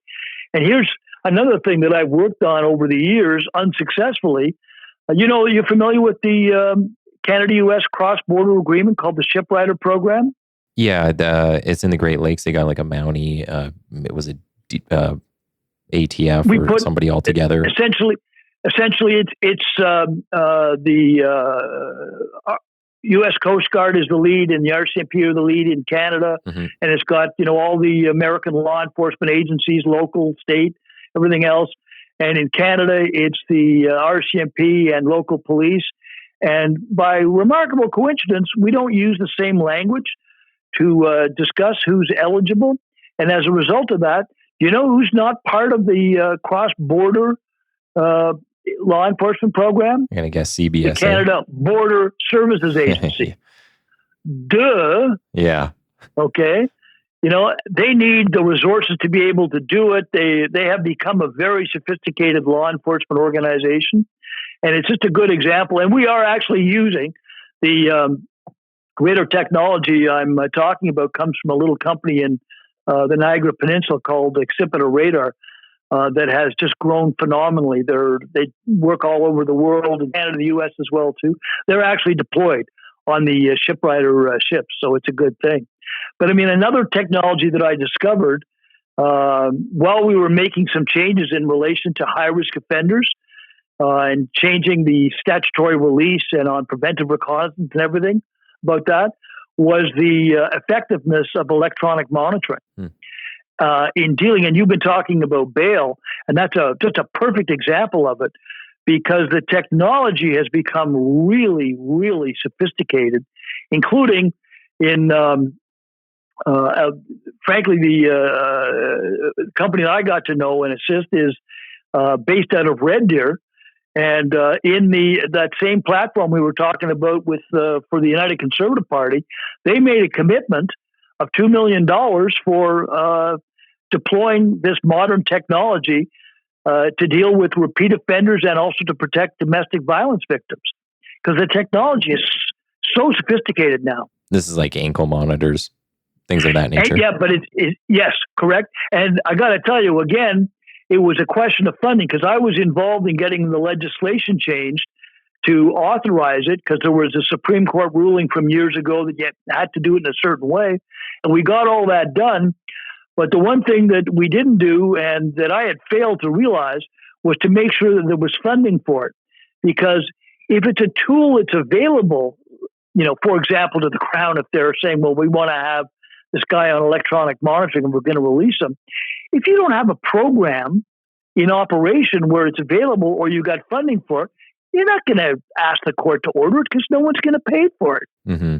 And here's another thing that I've worked on over the years unsuccessfully. You're familiar with the Canada-U.S. cross-border agreement called the Shipwriter Program? Yeah, it's in the Great Lakes. They got like a Mountie. It was a ATF or somebody all together. Essentially, it's the U.S. Coast Guard is the lead, and the RCMP are the lead in Canada, mm-hmm. and it's got all the American law enforcement agencies, local, state, everything else. And in Canada, it's the RCMP and local police. And by remarkable coincidence, we don't use the same language to discuss who's eligible. And as a result of that, who's not part of the cross-border law enforcement program? I'm going to guess CBS. The Canada Border Services Agency. Duh. Yeah. Okay. They need the resources to be able to do it. They have become a very sophisticated law enforcement organization. And it's just a good example. And we are actually using the radar technology I'm talking about comes from a little company in the Niagara Peninsula called Accipita Radar that has just grown phenomenally. They work all over the world, in Canada, the U.S. as well, too. They're actually deployed on the Shipwriter ships, so it's a good thing. But, another technology that I discovered while we were making some changes in relation to high-risk offenders and changing the statutory release and on preventive reconnaissance and everything, about that was the effectiveness of electronic monitoring in dealing. And you've been talking about bail, and that's just a perfect example of it, because the technology has become really, really sophisticated, including in, frankly, the company I got to know and assist is based out of Red Deer. And in that same platform we were talking about with for the United Conservative Party, they made a commitment of $2 million for deploying this modern technology to deal with repeat offenders and also to protect domestic violence victims, because the technology is so sophisticated now. This is like ankle monitors, things of that nature. And, yeah, but yes, correct. And I got to tell you again, it was a question of funding, because I was involved in getting the legislation changed to authorize it, because there was a Supreme Court ruling from years ago that you had to do it in a certain way. And we got all that done. But the one thing that we didn't do, and that I had failed to realize, was to make sure that there was funding for it. Because if it's a tool that's available, for example, to the Crown, if they're saying, well, we want to have this guy on electronic monitoring and we're going to release him. If you don't have a program in operation where it's available or you got funding for it, you're not going to ask the court to order it, because no one's going to pay for it. Mm-hmm.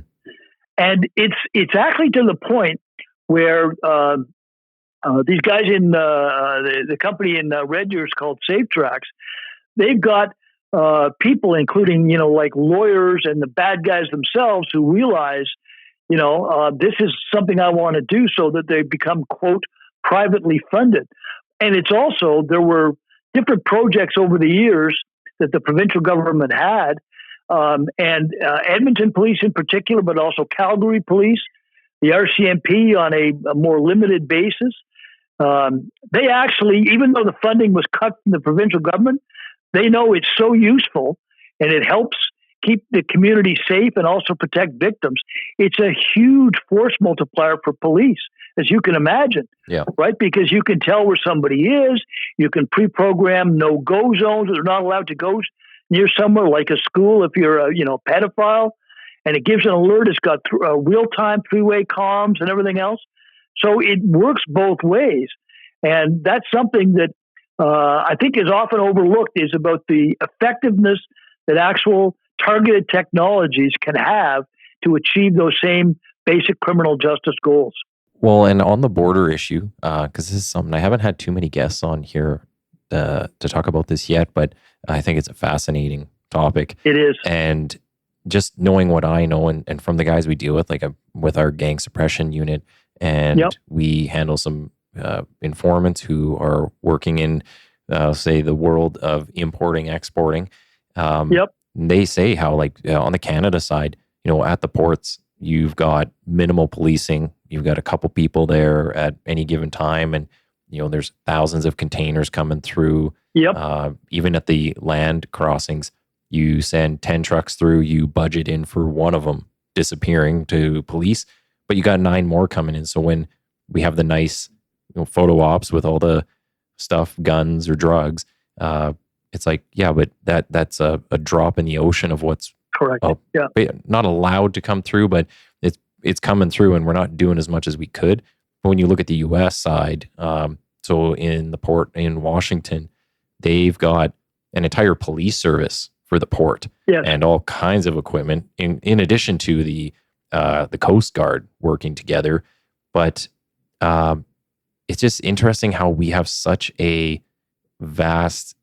And it's actually to the point where these guys in the company in Red Deer is called Safe Tracks. They've got people, including like lawyers and the bad guys themselves, who realize this is something I want to do, so that they become, quote, privately funded. And it's also, there were different projects over the years that the provincial government had, and Edmonton Police in particular, but also Calgary Police, the RCMP on a more limited basis. They actually, even though the funding was cut from the provincial government, they know it's so useful and it helps keep the community safe and also protect victims. It's a huge force multiplier for police, as you can imagine, right? Because you can tell where somebody is. You can pre-program no-go zones. They're not allowed to go near somewhere like a school if you're a pedophile. And it gives an alert. It's got real-time three-way comms and everything else. So it works both ways. And that's something that I think is often overlooked, is about the effectiveness that actual targeted technologies can have to achieve those same basic criminal justice goals. Well, and on the border issue, because this is something I haven't had too many guests on here to talk about this yet, but I think it's a fascinating topic. It is. And just knowing what I know and from the guys we deal with, like with our gang suppression unit, and we handle some informants who are working in, say, the world of importing, exporting. They say how, like, on the Canada side, at the ports, you've got minimal policing. You've got a couple people there at any given time, and there's thousands of containers coming through. Even at the land crossings, you send 10 trucks through. You budget in for one of them disappearing to police, but you got 9 more coming in. So when we have the nice photo ops with all the stuff, guns or drugs, it's like, but that's a drop in the ocean of what's correct. Not allowed to come through, but it's coming through, and we're not doing as much as we could. But when you look at the U.S. side, so in the port in Washington, they've got an entire police service for the port and all kinds of equipment, in addition to the Coast Guard working together. But it's just interesting how we have such a vast,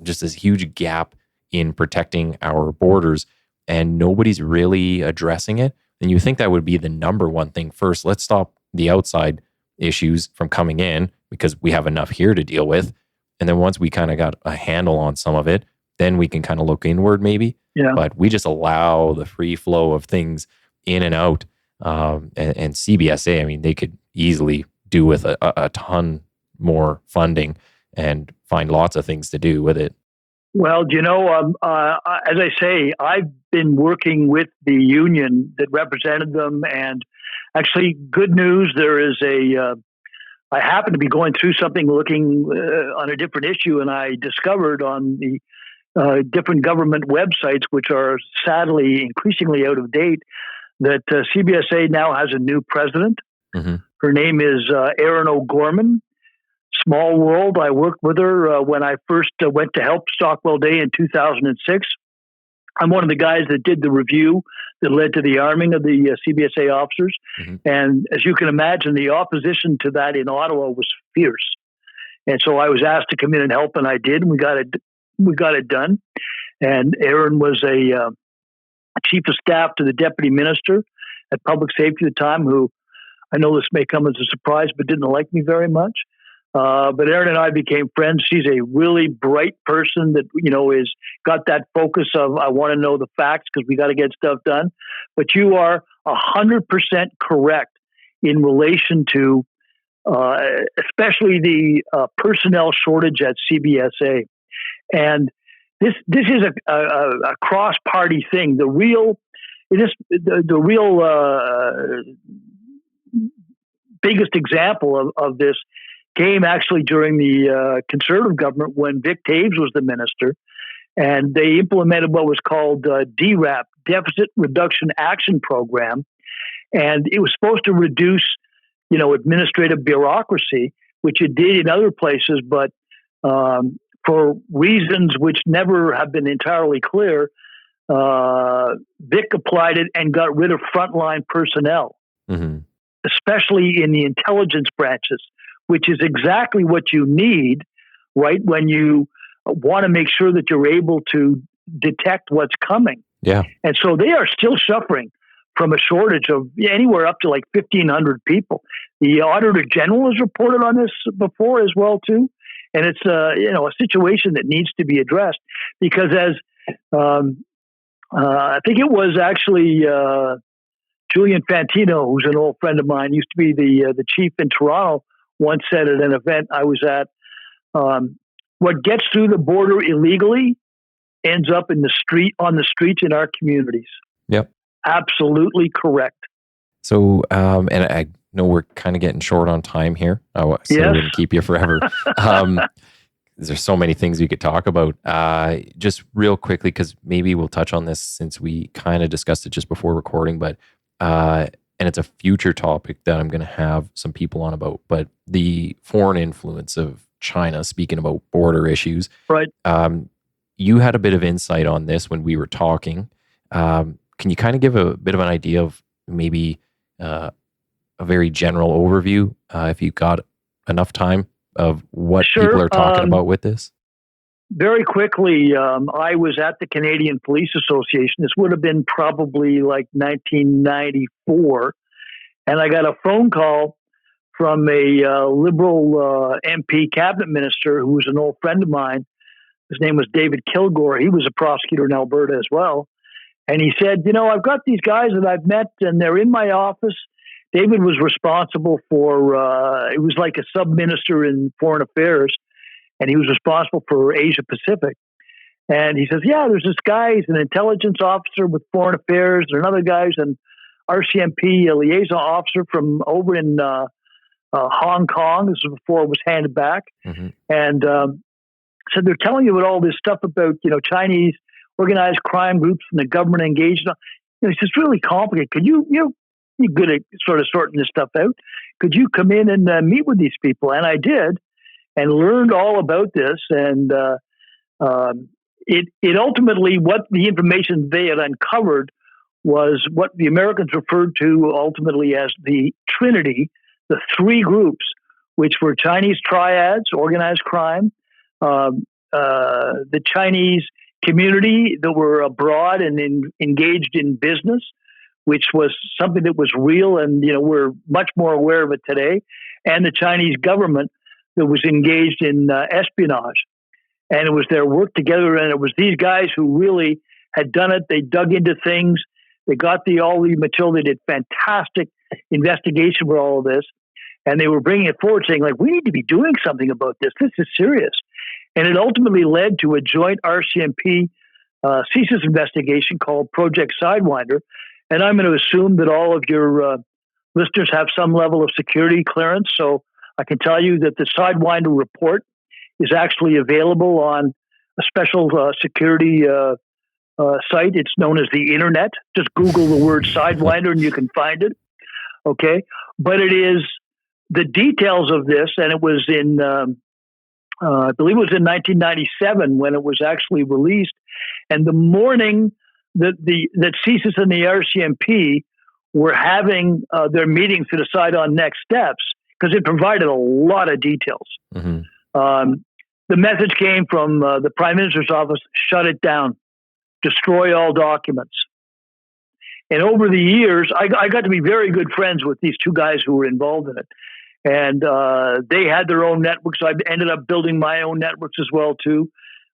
just this huge gap in protecting our borders, and nobody's really addressing it. And you think that would be the number one thing first. Let's stop the outside issues from coming in, because we have enough here to deal with. And then once we kind of got a handle on some of it, then we can kind of look inward maybe. But we just allow the free flow of things in and out. And CBSA, I mean, they could easily do with a ton more funding and find lots of things to do with it. Well, as I say, I've been working with the union that represented them, and actually, good news, I happened to be going through something, looking on a different issue, and I discovered on the different government websites, which are sadly increasingly out of date, that CBSA now has a new president. Mm-hmm. Her name is Erin O'Gorman. Small world. I worked with her when I first went to help Stockwell Day in 2006. I'm one of the guys that did the review that led to the arming of the CBSA officers. Mm-hmm. And as you can imagine, the opposition to that in Ottawa was fierce. And so I was asked to come in and help, and I did. And we got it done. And Erin was a chief of staff to the deputy minister at public safety at the time, who, I know this may come as a surprise, but didn't like me very much. But Erin and I became friends. She's a really bright person that, is got that focus of, I want to know the facts because we got to get stuff done. But you are 100% correct in relation to, especially the personnel shortage at CBSA. And this is a cross-party thing. The real biggest example of this came actually during the Conservative government when Vic Taves was the minister, and they implemented what was called DRAP, Deficit Reduction Action Program, and it was supposed to reduce, administrative bureaucracy, which it did in other places, but for reasons which never have been entirely clear, Vic applied it and got rid of frontline personnel, especially in the intelligence branches, which is exactly what you need, right? When you want to make sure that you're able to detect what's coming. Yeah. And so they are still suffering from a shortage of anywhere up to like 1,500 people. The Auditor General has reported on this before as well too. And it's a situation that needs to be addressed because as I think it was actually Julian Fantino, who's an old friend of mine, used to be the chief in Toronto, once said at an event I was at, what gets through the border illegally ends up on the streets in our communities. Yep. Absolutely correct. So, and I know we're kind of getting short on time here, so yes. I wouldn't keep you forever. There's so many things we could talk about. Just real quickly, because maybe we'll touch on this since we kind of discussed it just before recording, but and it's a future topic that I'm going to have some people on about, but the foreign influence of China, speaking about border issues. Right. You had a bit of insight on this when we were talking. Can you kind of give a bit of an idea of maybe a very general overview, if you got enough time, of what people are talking about with this? Very quickly, I was at the Canadian Police Association. This would have been probably like 1994. And I got a phone call from a Liberal MP cabinet minister who was an old friend of mine. His name was David Kilgore. He was a prosecutor in Alberta as well. And he said, I've got these guys that I've met and they're in my office. David was responsible for, it was like a sub-minister in foreign affairs, and he was responsible for Asia Pacific. And he says, there's this guy, he's an intelligence officer with foreign affairs. There's another guy who's an RCMP, a liaison officer from over in Hong Kong. This was before it was handed back. And so they're telling you about all this stuff about, Chinese organized crime groups and the government engaged. It's just really complicated. Could you're good at sort of sorting this stuff out. Could you come in and meet with these people? And I did, and learned all about this. And it ultimately, what the information they had uncovered was what the Americans referred to ultimately as the Trinity, the three groups, which were Chinese triads, organized crime, the Chinese community that were abroad and engaged in business, which was something that was real, and we're much more aware of it today, and the Chinese government that was engaged in espionage. And it was their work together, and it was these guys who really had done it. They dug into things. They got all the material. They did fantastic investigation for all of this, and they were bringing it forward, saying, like, we need to be doing something about this. This is serious. And it ultimately led to a joint RCMP CSIS investigation called Project Sidewinder. And I'm going to assume that all of your listeners have some level of security clearance. So I can tell you that the Sidewinder report is actually available on a special security site. It's known as the Internet. Just Google the word Sidewinder and you can find it. Okay. But it is the details of this, and it was in, I believe it was in 1997 when it was actually released. And the morning that CSIS and the RCMP were having their meetings to decide on next steps, because it provided a lot of details. The message came from the Prime Minister's office: shut it down, destroy all documents. And over the years, I got to be very good friends with these two guys who were involved in it. And they had their own networks. I ended up building my own networks as well, too,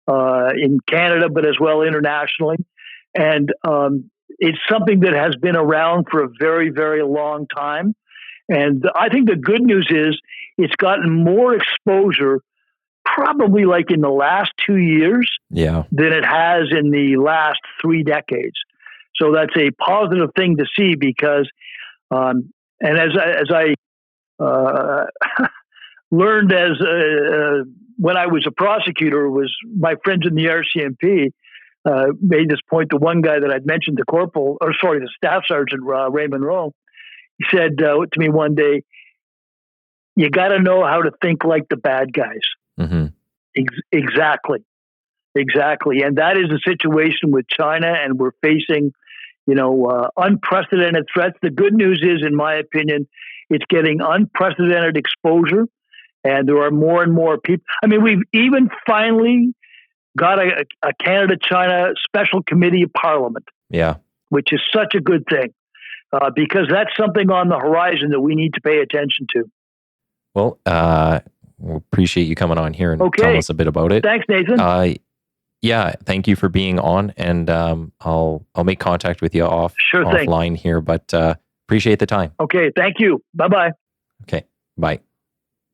in Canada, but as well internationally. And it's something that has been around for a very, very long time. And I think the good news is it's gotten more exposure probably like in the last 2 years than it has in the last 3 decades. So that's a positive thing to see because, and as I learned when I was a prosecutor, was my friends in the RCMP made this point to one guy that I'd mentioned, the staff sergeant, Ray Monroe. He said to me one day, you got to know how to think like the bad guys. Exactly. Exactly. And that is the situation with China, and we're facing, unprecedented threats. The good news is, in my opinion, it's getting unprecedented exposure, and there are more and more people. I mean, we've even finally got a Canada-China Special Committee of Parliament. Yeah. Which is such a good thing, because that's something on the horizon that we need to pay attention to. Well, we appreciate you coming on here and telling us a bit about it. Thanks, Nathan. Yeah, thank you for being on, and I'll make contact with you offline here, but appreciate the time. Okay, thank you. Bye-bye. Okay, bye.